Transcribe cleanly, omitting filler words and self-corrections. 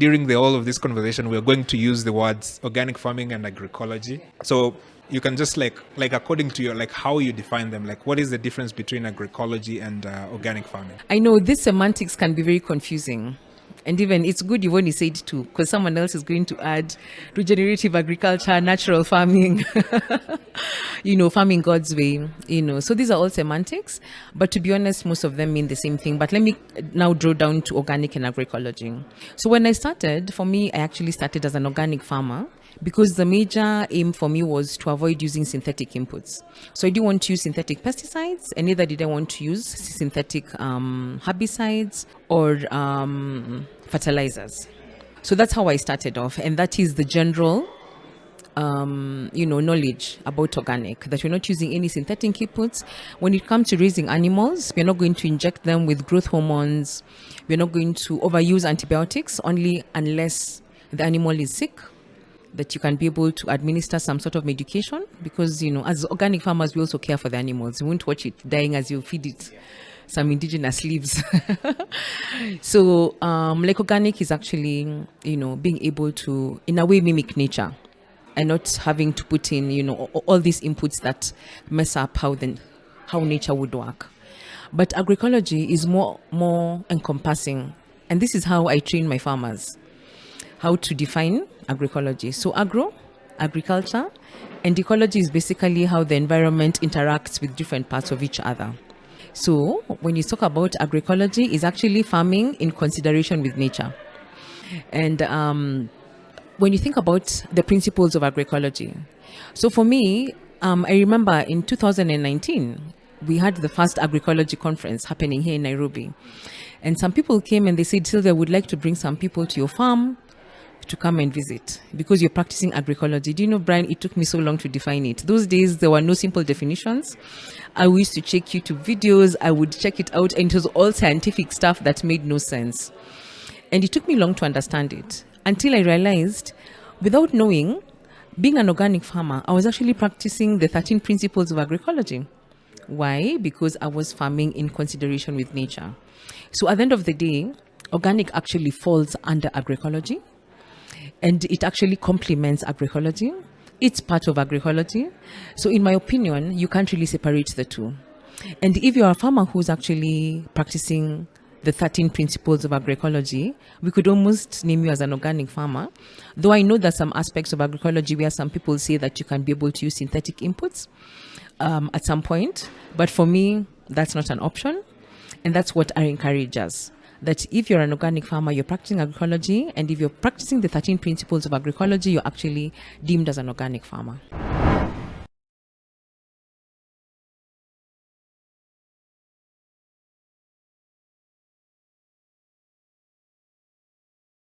during the whole of this conversation, we're going to use the words organic farming and agroecology. So you can just like according to your, like how you define them, like what is the difference between agroecology and organic farming? I know these semantics can be very confusing. And even it's good you've only said two, because someone else is going to add regenerative agriculture, natural farming, farming God's way, So these are all semantics. But to be honest, most of them mean the same thing. But let me now draw down to organic and agroecology. So when I started, for me, I actually started as an organic farmer, because the major aim for me was to avoid using synthetic inputs. So I didn't want to use synthetic pesticides, and neither did I want to use synthetic herbicides or fertilizers. So that's how I started off, and that is the general knowledge about organic, that we're not using any synthetic inputs. When it comes to raising animals, we're not going to inject them with growth hormones. We're not going to overuse antibiotics, only unless the animal is sick, that you can be able to administer some sort of medication, because as organic farmers, we also care for the animals. We won't watch it dying as you feed it some indigenous leaves. So like organic is actually being able to in a way mimic nature, and not having to put in all these inputs that mess up how nature would work. But agroecology is more encompassing, and this is how I train my farmers how to define agroecology. So agriculture, and ecology is basically how the environment interacts with different parts of each other. So when you talk about agroecology, is actually farming in consideration with nature. And when you think about the principles of agroecology, so for me, I remember in 2019, we had the first agroecology conference happening here in Nairobi. And some people came and they said, Sylvia, would like to bring some people to your farm to come and visit because you're practicing agroecology. Do you know, Brian, it took me so long to define it. Those days, there were no simple definitions. I used to check YouTube videos. I would check it out, and it was all scientific stuff that made no sense. And it took me long to understand it until I realized, without knowing, being an organic farmer, I was actually practicing the 13 principles of agroecology. Why? Because I was farming in consideration with nature. So at the end of the day, organic actually falls under agroecology. And it actually complements agroecology. It's part of agroecology. So in my opinion, you can't really separate the two. And if you're a farmer who's actually practicing the 13 principles of agroecology, we could almost name you as an organic farmer. Though I know there's some aspects of agroecology where some people say that you can be able to use synthetic inputs at some point. But for me, that's not an option. And that's what I encourage us. That if you're an organic farmer, you're practicing agroecology, and if you're practicing the 13 principles of agroecology, you're actually deemed as an organic farmer.